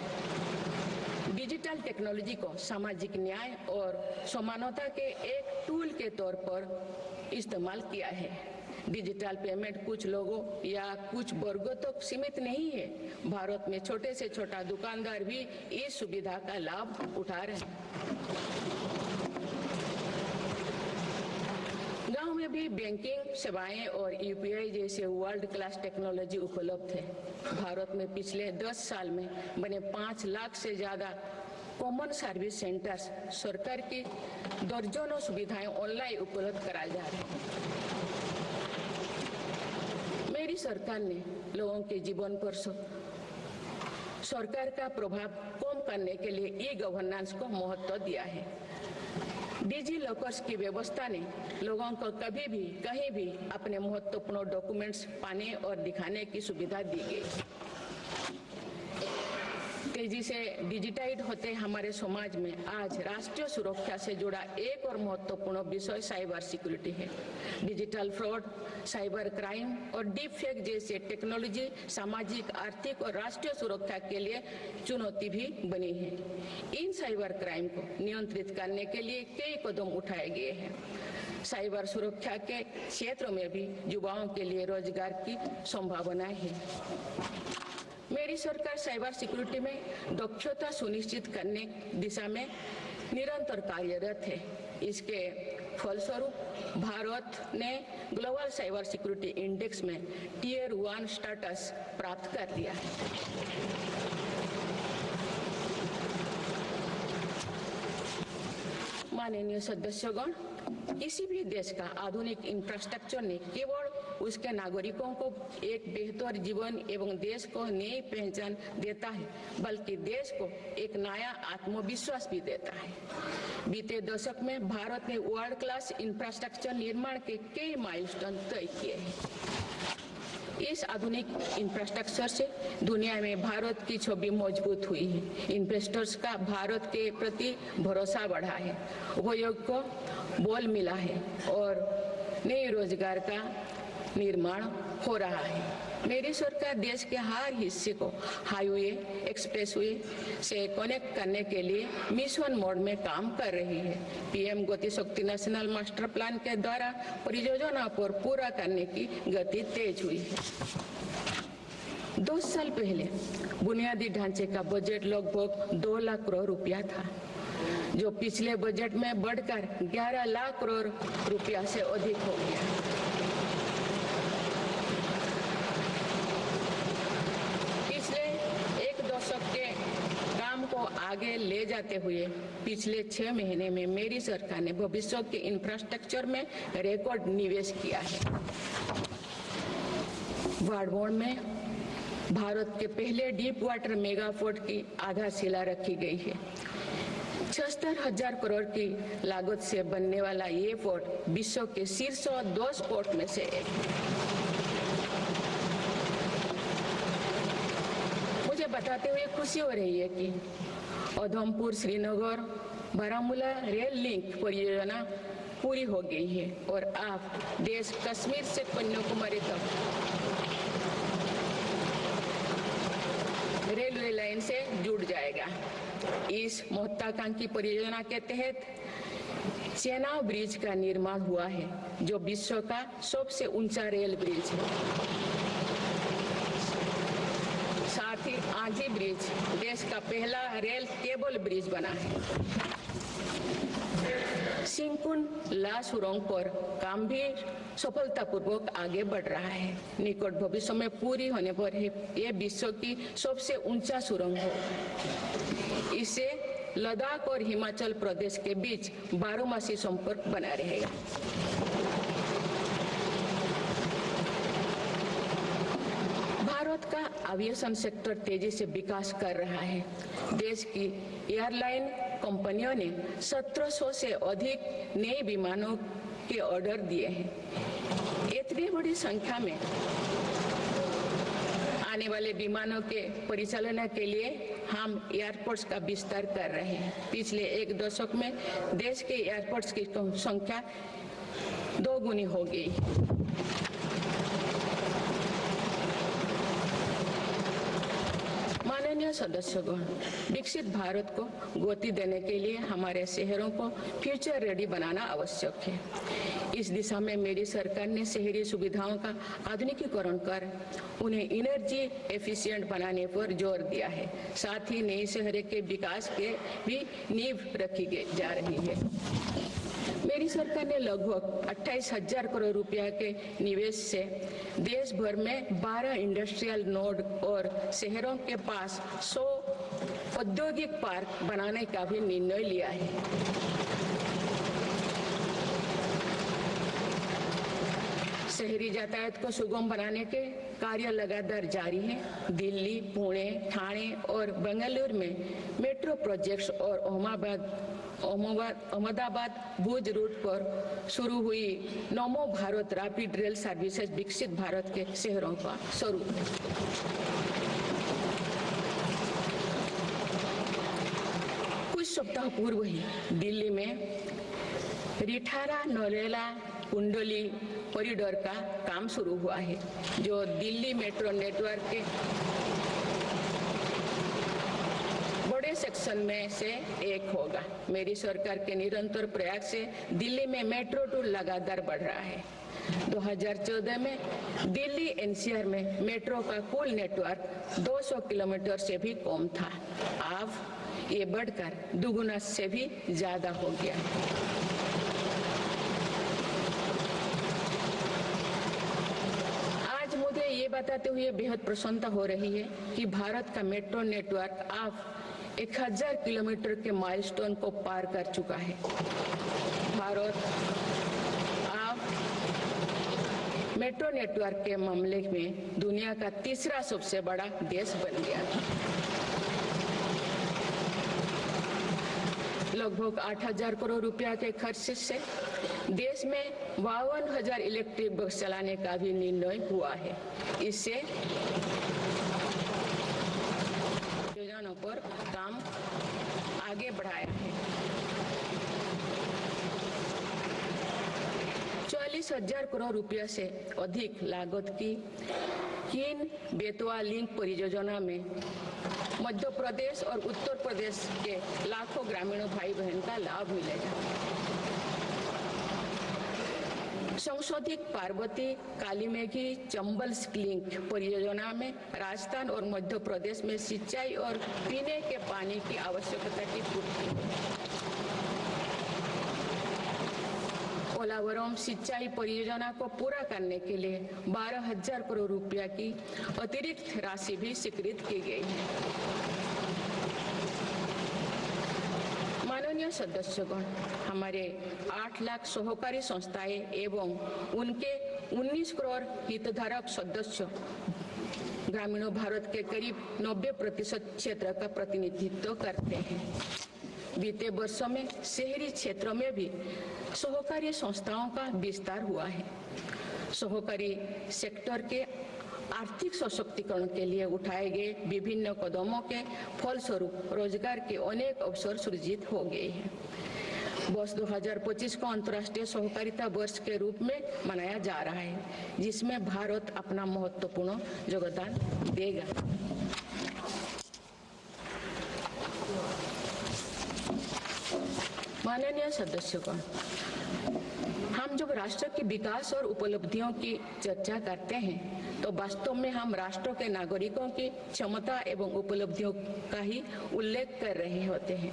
डिजिटल टेक्नोलॉजी को सामाजिक न्याय और समानता के एक टूल के तौर पर इस्तेमाल किया है। डिजिटल पेमेंट कुछ लोगों या कुछ वर्गों तक सीमित नहीं है। भारत में छोटे से छोटा दुकानदार भी इस सुविधा का लाभ उठा रहे हैं। गांव में भी बैंकिंग सेवाएं और यूपीआई जैसे वर्ल्ड क्लास टेक्नोलॉजी उपलब्ध है। भारत में पिछले 10 साल में बने 5 लाख से ज्यादा कॉमन सर्विस सेंटर्स सरकार की दर्जनों सुविधाएं ऑनलाइन उपलब्ध कराए जा रहे हैं। मेरी सरकार ने लोगों के जीवन पर सरकार का प्रभाव कम करने के लिए ई गवर्नेंस को महत्व दिया है। डिजी लॉकर्स की व्यवस्था ने लोगों को कभी भी कहीं भी अपने महत्वपूर्ण डॉक्यूमेंट्स पाने और दिखाने की सुविधा दी गई। तेजी से डिजिटाइज होते हमारे समाज में आज राष्ट्रीय सुरक्षा से जुड़ा एक और महत्वपूर्ण विषय साइबर सिक्योरिटी है। डिजिटल फ्रॉड, साइबर क्राइम और डीप फेक जैसे टेक्नोलॉजी सामाजिक, आर्थिक और राष्ट्रीय सुरक्षा के लिए चुनौती भी बनी है। इन साइबर क्राइम को नियंत्रित करने के लिए कई कदम उठाए गए हैं। साइबर सुरक्षा के क्षेत्र में भी युवाओं के लिए रोजगार की संभावनाएं हैं। मेरी सरकार साइबर सिक्योरिटी में दक्षता सुनिश्चित करने दिशा में निरंतर कार्यरत है। इसके फलस्वरूप भारत ने ग्लोबल साइबर सिक्योरिटी इंडेक्स में टियर 1 स्टेटस प्राप्त कर लिया है। माननीय सदस्यगण, किसी भी देश का आधुनिक इंफ्रास्ट्रक्चर ने केवल उसके नागरिकों को एक बेहतर जीवन एवं देश को नई पहचान देता है, बल्कि देश को एक नया आत्मविश्वास भी देता है। बीते दशक में भारत ने वर्ल्ड क्लास इंफ्रास्ट्रक्चर निर्माण के कई माइलस्टोन तय किए हैं। इस आधुनिक इंफ्रास्ट्रक्चर से दुनिया में भारत की छवि मजबूत हुई है। इन्वेस्टर्स का भारत के प्रति भरोसा बढ़ा है, उपयोग को बल मिला है और नए रोजगार का निर्माण हो रहा है। मेरी सरकार देश के हर हिस्से को हाईवे, एक्सप्रेसवे से कनेक्ट करने के लिए मिशन मोड में काम कर रही है। पीएम गति शक्ति नेशनल मास्टर प्लान के द्वारा परियोजना पर पूरा करने की गति तेज हुई है। 2 साल पहले बुनियादी ढांचे का बजट लगभग 2 लाख करोड़ रुपया था, जो पिछले बजट में बढ़कर 11 लाख करोड़ रुपया से अधिक हो गया। आगे ले जाते हुए पिछले 6 महीने में मेरी सरकार ने भविष्य के इंफ्रास्ट्रक्चर में रिकॉर्ड निवेश किया है। वाडमोड़ में भारत के पहले डीप वाटर मेगा पोर्ट की आधारशिला रखी गई है। 76,000 करोड़ की लागत से बनने वाला ये पोर्ट विश्व के शीर्ष 10 पोर्ट में से एक। मुझे बताते हुए खुशी हो रही है कि उधमपुर श्रीनगर बारामूला रेल लिंक परियोजना पूरी हो गई है और अब देश कश्मीर से कन्याकुमारी तक रेलवे लाइन से जुड़ जाएगा। इस महत्वाकांक्षी परियोजना के तहत चेनाब ब्रिज का निर्माण हुआ है, जो विश्व का सबसे ऊंचा रेल ब्रिज है। साथ ही आजी ब्रिज देश का पहला रेल केबल ब्रिज बना है। सिंकुन ला सुरंग पर काम भी सफलतापूर्वक आगे बढ़ रहा है। निकट भविष्य में पूरी होने पर यह विश्व की सबसे ऊंचा सुरंग हो। इससे लद्दाख और हिमाचल प्रदेश के बीच 12मासी संपर्क बना रहेगा। भारत का एविएशन सेक्टर तेजी से विकास कर रहा है। देश की एयरलाइन कंपनियों ने 1700 से अधिक नए विमानों के ऑर्डर दिए हैं। इतनी बड़ी संख्या में आने वाले विमानों के परिचालन के लिए हम एयरपोर्ट्स का विस्तार कर रहे हैं। पिछले एक दशक में देश के एयरपोर्ट्स की संख्या 2 गुनी हो गई। माननीय सदस्यगण, विकसित भारत को गति देने के लिए हमारे शहरों को फ्यूचर रेडी बनाना आवश्यक है। इस दिशा में मेरी सरकार ने शहरी सुविधाओं का आधुनिकीकरण कर उन्हें एनर्जी एफिशिएंट बनाने पर जोर दिया है। साथ ही नए शहर के विकास के भी नींव रखी जा रही है। मेरी सरकार ने लगभग 28,000 करोड़ रुपया के निवेश से देश भर में 12 इंडस्ट्रियल नोड और शहरों के पास 100 औद्योगिक पार्क बनाने का भी निर्णय लिया है। शहरी यातायात को सुगम बनाने के कार्य लगातार जारी है। दिल्ली, पुणे, ठाणे और बेंगलुरु में मेट्रो प्रोजेक्ट्स और अहमदाबाद भुज रूट पर शुरू हुई नमो भारत रैपिड रेल सर्विसेज विकसित भारत के शहरों का स्वरूप है। कुछ सप्ताह पूर्व ही दिल्ली में रिठारा नरेला कुंडली कॉरिडोर का काम शुरू हुआ है, जो दिल्ली मेट्रो नेटवर्क के बड़े सेक्शन में से एक होगा। मेरी सरकार के निरंतर प्रयास से दिल्ली में मेट्रो टूर लगातार बढ़ रहा है। 2014 में दिल्ली एनसीआर में मेट्रो का कुल नेटवर्क 200 किलोमीटर से भी कम था। अब ये बढ़कर दुगुना से भी ज्यादा हो गया। आज मुझे ये बताते हुए बेहद प्रसन्नता हो रही है कि भारत का मेट्रो नेटवर्क अब 1000 किलोमीटर के माइलस्टोन को पार कर चुका है। भारत अब मेट्रो नेटवर्क के मामले में दुनिया का तीसरा सबसे बड़ा देश बन गया। लगभग 8,000 करोड़ रुपया के खर्च से देश में 52,000 इलेक्ट्रिक बस चलाने का भी निर्णय हुआ है। इससे योजनाओं पर काम आगे बढ़ाया है। 40,000 करोड़ रुपया से अधिक लागत की किन बेतवा लिंक परियोजना में मध्य प्रदेश और उत्तर प्रदेश के लाखों ग्रामीण भाई बहन का लाभ मिलेगा। संशोधित पार्वती कालीमेघी चंबल लिंक परियोजना में राजस्थान और मध्य प्रदेश में सिंचाई और पीने के पानी की आवश्यकता की पूर्ति। पोलावरम सिंचाई परियोजना को पूरा करने के लिए 12,000 करोड़ रुपया की अतिरिक्त राशि भी स्वीकृत की गई है। माननीय सदस्यगण, हमारे 8 लाख सहकारी संस्थाएं एवं उनके 19 करोड़ हितधारक सदस्य ग्रामीण भारत के करीब 90% क्षेत्र का प्रतिनिधित्व करते हैं। बीते वर्षों में शहरी क्षेत्रों में भी सहकारी संस्थाओं का विस्तार हुआ है। सहकारी सेक्टर के आर्थिक सशक्तिकरण के लिए उठाए गए विभिन्न कदमों के फलस्वरूप रोजगार के अनेक अवसर सृजित हो गए हैं। वर्ष 2025 को अंतर्राष्ट्रीय सहकारिता वर्ष के रूप में मनाया जा रहा है, जिसमें भारत अपना महत्वपूर्ण योगदान देगा। माननीय सदस्यगण, हम जब राष्ट्र के विकास और उपलब्धियों की चर्चा करते हैं तो वास्तव में हम राष्ट्र के नागरिकों की क्षमता एवं उपलब्धियों का ही उल्लेख कर रहे होते हैं।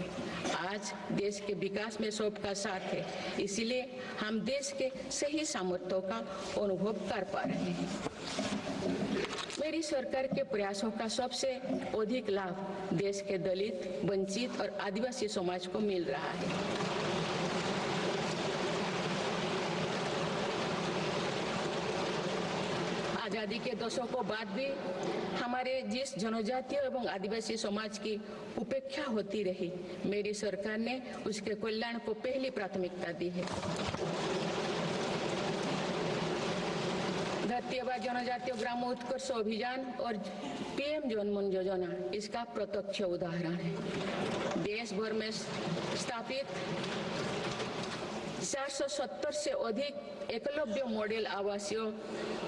आज देश के विकास में सबका साथ है, इसलिए हम देश के सही सामर्थ्यों का अनुभव कर पा रहे हैं। मेरी सरकार के प्रयासों का सबसे अधिक लाभ देश के दलित, वंचित और आदिवासी समाज को मिल रहा है। आजादी के दशकों बाद भी हमारे जिस जनजातीय एवं आदिवासी समाज की उपेक्षा होती रही, मेरी सरकार ने उसके कल्याण को पहली प्राथमिकता दी है। धरती आबा जनजातीय ग्राम उत्कर्ष अभियान और पीएम जनमन योजना इसका प्रत्यक्ष उदाहरण है। देश भर में स्थापित 470 से अधिक एकलव्य मॉडल आवासीय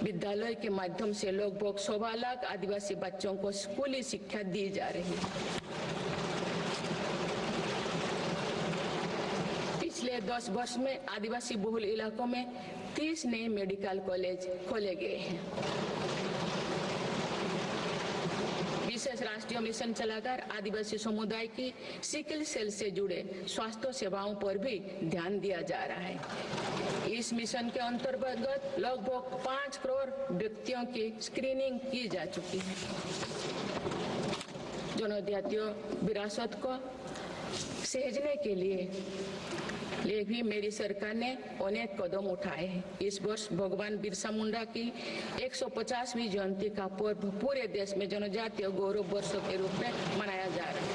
विद्यालय के माध्यम से लगभग 1.25 लाख आदिवासी बच्चों को स्कूली शिक्षा दी जा रही है। पिछले 10 वर्ष में आदिवासी बहुल इलाकों में 30 नए मेडिकल कॉलेज खोले गए हैं। विशेष राष्ट्रीय मिशन चलाकर आदिवासी समुदाय की सिकल सेल से जुड़े स्वास्थ्य सेवाओं पर भी ध्यान दिया जा रहा है। इस मिशन के अंतर्गत लगभग 5 करोड़ व्यक्तियों की स्क्रीनिंग की जा चुकी है। जनजातीय विरासत को सहेजने के लिए भी मेरी सरकार ने अनेक कदम उठाए हैं। इस वर्ष भगवान बिरसा मुंडा की 150वीं जयंती का पर्व पूरे देश में जनजातीय गौरव वर्ष के रूप में मनाया जा रहा है।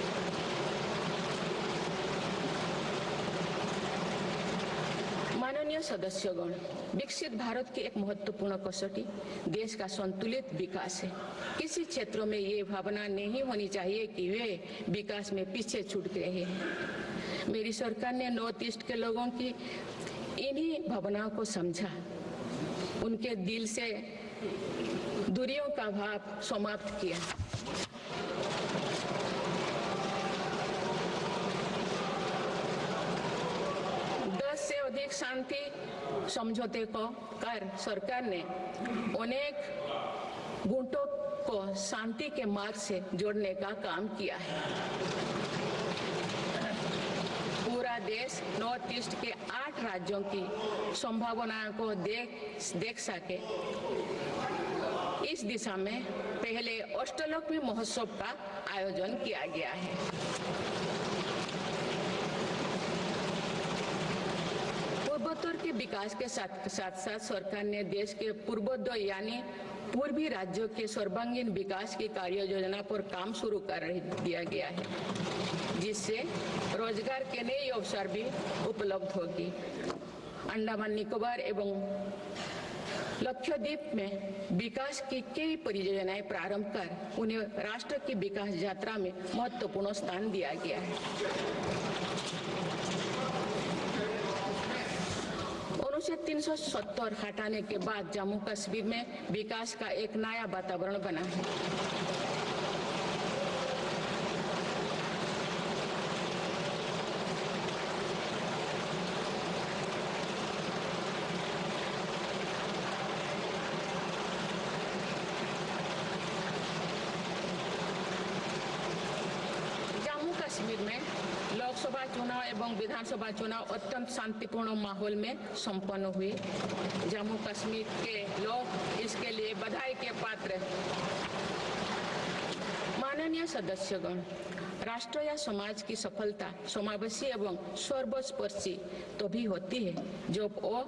माननीय सदस्यगण, विकसित भारत की एक महत्वपूर्ण कसौटी देश का संतुलित विकास है। किसी क्षेत्रों में ये भावना नहीं होनी चाहिए कि वे विकास में पीछे छूट गए हैं। मेरी सरकार ने नॉर्थ ईस्ट के लोगों की इन्हीं भावनाओं को समझा, उनके दिल से दूरियों का भाव समाप्त किया। से अधिक शांति समझौते को कर सरकार ने अनेक गुटों को शांति के मार्ग से जोड़ने का काम किया है। पूरा देश नॉर्थ ईस्ट के 8 राज्यों की संभावनाओं को देख सके, इस दिशा में पहले अष्टलक्ष्मी महोत्सव का आयोजन किया गया है। पूर्वोत्तर के विकास के साथ साथ सरकार ने देश के पूर्वोदय यानी पूर्वी राज्यों के सर्वांगीण विकास की कार्य योजना पर काम शुरू कर दिया गया है, जिससे रोजगार के नए अवसर भी उपलब्ध होगी। अंडमान निकोबार एवं लक्षद्वीप में विकास की कई परियोजनाएं प्रारंभ कर उन्हें राष्ट्र की विकास यात्रा में महत्वपूर्ण स्थान दिया गया है। अनुच्छेद 370 हटाने के बाद जम्मू कश्मीर में विकास का एक नया वातावरण बना है। जम्मू कश्मीर में लोकसभा चुनाव एवं विधानसभा चुनाव अत्यंत शांतिपूर्ण माहौल में संपन्न हुए। जम्मू कश्मीर के लोग इसके लिए बधाई के पात्र हैं। माननीय सदस्यगण, राष्ट्र या समाज की सफलता समावेशी एवं सर्वस्पर्शी तभी होती है जब वो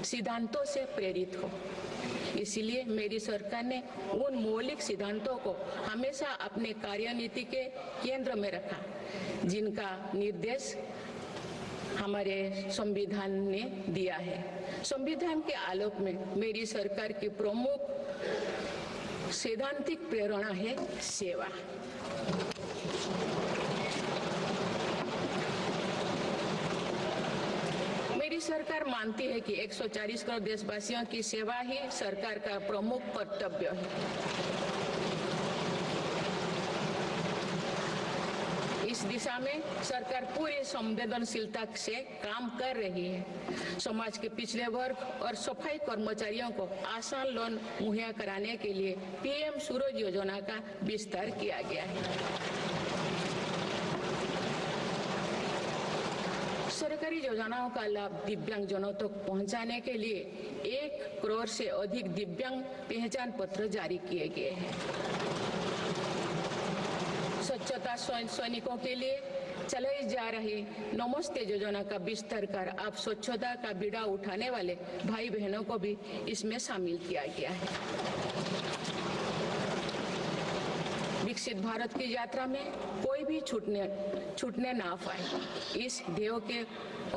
सिद्धांतों से प्रेरित हो। इसलिए मेरी सरकार ने उन मौलिक सिद्धांतों को हमेशा अपने कार्यनीति के केंद्र में रखा, जिनका निर्देश हमारे संविधान ने दिया है। संविधान के आलोक में मेरी सरकार की प्रमुख सैद्धांतिक प्रेरणा है सेवा। मेरी सरकार मानती है कि 140 करोड़ देशवासियों की सेवा ही सरकार का प्रमुख कर्तव्य है। इस दिशा में सरकार पूरी संवेदनशीलता से काम कर रही है। समाज के पिछड़े वर्ग और सफाई कर्मचारियों को आसान लोन मुहैया कराने के लिए पीएम सूरज योजना का विस्तार किया गया है। सरकारी योजनाओं का लाभ दिव्यांगजनों तक पहुंचाने के लिए 1 करोड़ से अधिक दिव्यांग पहचान पत्र जारी किए गए हैं। स्वच्छता सैनिकों के लिए चलाई जा रही नमस्ते योजना का विस्तार कर अब स्वच्छता का बीड़ा उठाने वाले भाई बहनों को भी इसमें शामिल किया गया है। विकसित भारत की यात्रा में कोई भी छूटने ना पाए, इस ध्येय के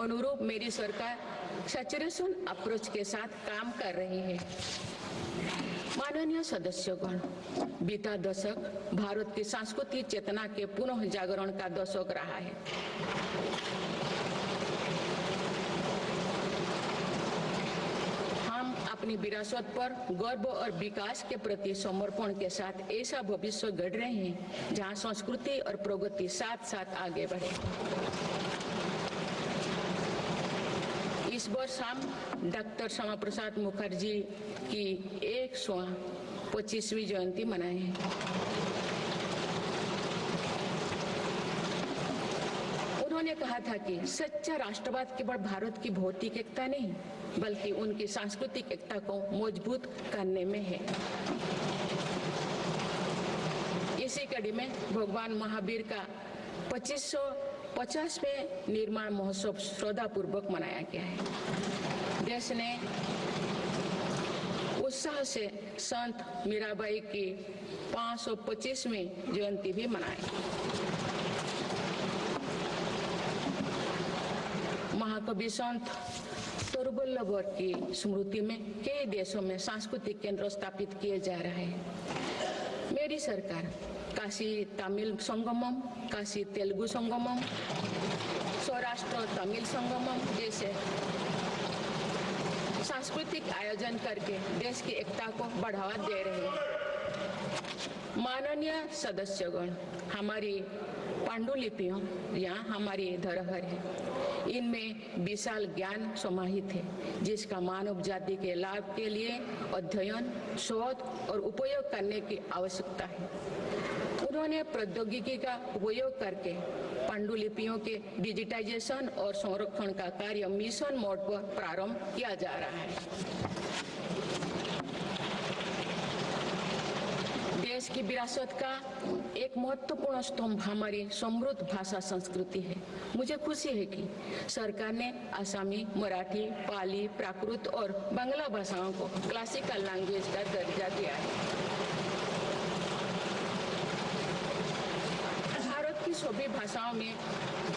अनुरूप मेरी सरकार सैचुरेशन अप्रोच के साथ काम कर रही है। माननीय सदस्यगण, बीता दशक भारत की सांस्कृतिक चेतना के पुनः जागरण का दशक रहा है। हम अपनी विरासत पर गर्व और विकास के प्रति समर्पण के साथ ऐसा भविष्य गढ़ रहे हैं जहां संस्कृति और प्रगति साथ साथ आगे बढ़े। इस वर्ष हम डॉक्टर श्यामा प्रसाद मुखर्जी की 125वीं जयंती मनाए हैं। उन्होंने कहा था कि सच्चा राष्ट्रवाद केवल भारत की भौतिक एकता नहीं बल्कि उनकी सांस्कृतिक एकता को मजबूत करने में है। इसी कड़ी में भगवान महावीर का 2550वें निर्माण महोत्सव श्रद्धापूर्वक मनाया गया है। देश ने उत्साह से संत मीराबाई की 525वीं जयंती भी मनाई। महाकवि संत तरुवल्लभ की स्मृति में कई देशों में सांस्कृतिक केंद्र स्थापित किए जा रहे हैं। मेरी सरकार काशी तमिल संगमम, काशी तेलुगु संगमम, सौराष्ट्र तमिल संगमम जैसे सांस्कृतिक आयोजन करके देश की एकता को बढ़ावा दे रहे हैं। माननीय सदस्यगण, हमारी पांडुलिपियां यहाँ हमारी धरोहर है। इनमें विशाल ज्ञान समाहित है जिसका मानव जाति के लाभ के लिए अध्ययन, शोध और उपयोग करने की आवश्यकता है। उन्होंने प्रौद्योगिकी का उपयोग करके पांडुलिपियों के डिजिटाइजेशन और संरक्षण का कार्य मिशन मोड पर प्रारंभ किया जा रहा है। देश की विरासत का एक महत्वपूर्ण स्तंभ हमारी समृद्ध भाषा संस्कृति है। मुझे खुशी है कि सरकार ने आसामी, मराठी, पाली, प्राकृत और बांग्ला भाषाओं को क्लासिकल लैंग्वेज का दर्जा दिया है। भारत की सभी भाषाओं में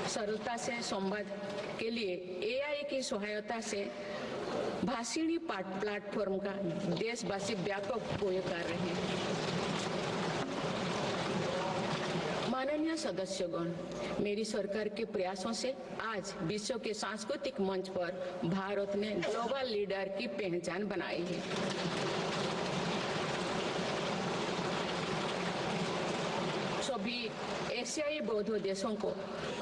सरलता से संवाद के लिए एआई की सहायता से भाषिणी प्लेटफॉर्म का देशवासी व्यापक उपयोग कर रहे हैं। माननीय सदस्यगण, मेरी सरकार के प्रयासों से आज विश्व के सांस्कृतिक मंच पर भारत ने ग्लोबल लीडर की पहचान बनाई है। सभी एशियाई बौद्ध देशों को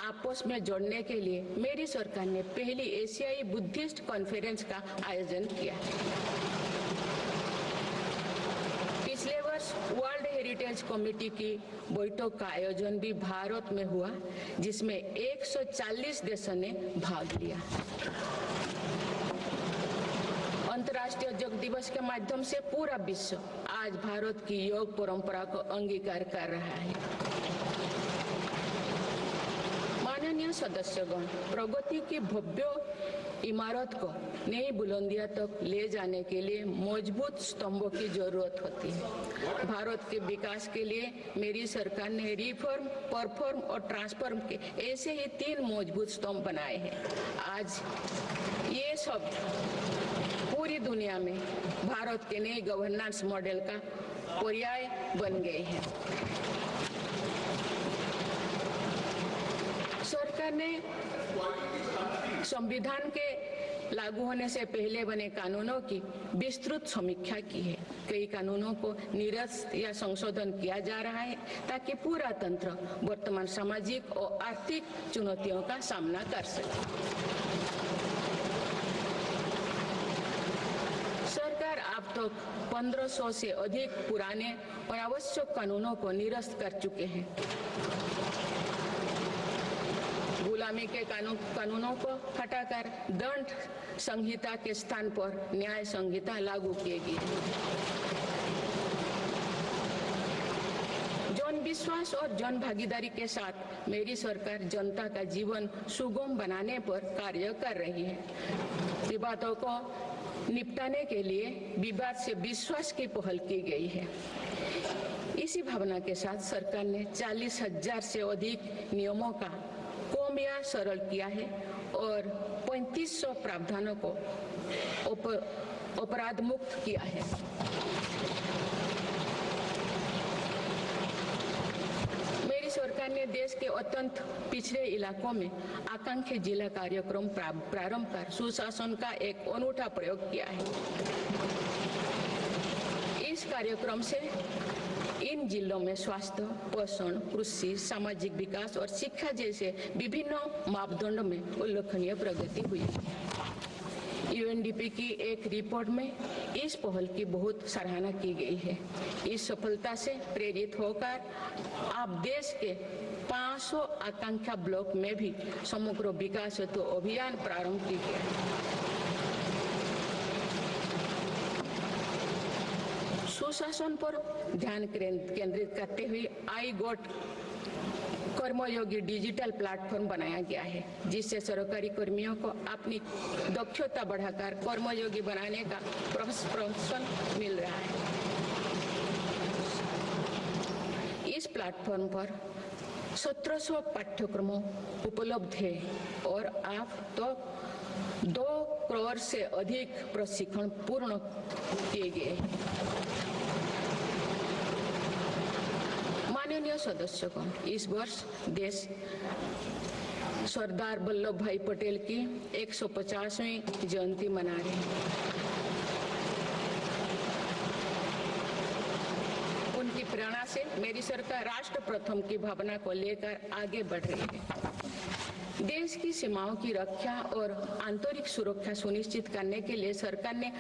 आपस में जोड़ने के लिए मेरी सरकार ने पहली एशियाई बुद्धिस्ट कॉन्फ्रेंस का आयोजन किया। पिछले वर्ष वर्ल्ड हेरिटेज कमेटी की बैठक का आयोजन भी भारत में हुआ जिसमें 140 देशों ने भाग लिया। अंतर्राष्ट्रीय योग दिवस के माध्यम से पूरा विश्व आज भारत की योग परंपरा को अंगीकार कर रहा है। माननीय सदस्यगण, प्रगति की भव्य इमारत को नई बुलंदियों तक ले जाने के लिए मजबूत स्तंभों की जरूरत होती है। भारत के विकास के लिए मेरी सरकार ने रिफॉर्म, परफॉर्म और ट्रांसफॉर्म के ऐसे ही 3 मजबूत स्तंभ बनाए हैं। आज ये सब पूरी दुनिया में भारत के नए गवर्नेंस मॉडल का पर्याय बन गए हैं। सरकार ने संविधान के लागू होने से पहले बने कानूनों की विस्तृत समीक्षा की है। कई कानूनों को निरस्त या संशोधन किया जा रहा है ताकि पूरा तंत्र वर्तमान सामाजिक और आर्थिक चुनौतियों का सामना कर सके। सरकार अब तक 1500 से अधिक पुराने और आवश्यक कानूनों को निरस्त कर चुके हैं। गुलामी के कानूनों को हटाकर दंड संहिता के स्थान पर न्याय संहिता लागू किए गए। जन विश्वास और जन भागीदारी के साथ मेरी सरकार जनता का जीवन सुगम बनाने पर कार्य कर रही है। विवादों को निपटाने के लिए विवाद से विश्वास की पहल की गई है। इसी भावना के साथ सरकार ने 40,000 से अधिक नियमों का कम या सरल किया है और 3500 प्रावधानों को अपराध मुक्त किया है। मेरी सरकार ने देश के अत्यंत पिछड़े इलाकों में आकांक्षी जिला कार्यक्रम प्रारंभ कर सुशासन का एक अनूठा प्रयोग किया है। इस कार्यक्रम से इन जिलों में स्वास्थ्य, पोषण, कृषि, सामाजिक विकास और शिक्षा जैसे विभिन्न मापदंडों में उल्लेखनीय प्रगति हुई। यूएनडीपी की एक रिपोर्ट में इस पहल की बहुत सराहना की गई है। इस सफलता से प्रेरित होकर अब देश के 500 आकांक्षा ब्लॉक में भी समग्र विकास हेतु अभियान प्रारंभ किया गया है। सुशासन पर ध्यान केंद्रित करते हुए I got Karmayogi digital platform बनाया गया है, जिससे सरकारी कर्मियों को अपनी दक्षता बढ़ाकर कर्मयोगी बनाने का प्रोत्साहन मिल रहा है। इस प्लेटफॉर्म पर 1700 पाठ्यक्रमों उपलब्ध है और अब तो 2 करोड़ से अधिक प्रशिक्षण पूर्ण किए गए हैं। माननीय सदस्यगण, इस वर्ष देश सरदार वल्लभ भाई पटेल की 150वीं जयंती मना रहे हैं। उनकी प्रेरणा से मेरी सरकार राष्ट्र प्रथम की भावना को लेकर आगे बढ़ रही है। देश की सीमाओं की रक्षा और आंतरिक सुरक्षा सुनिश्चित करने के लिए सरकार ने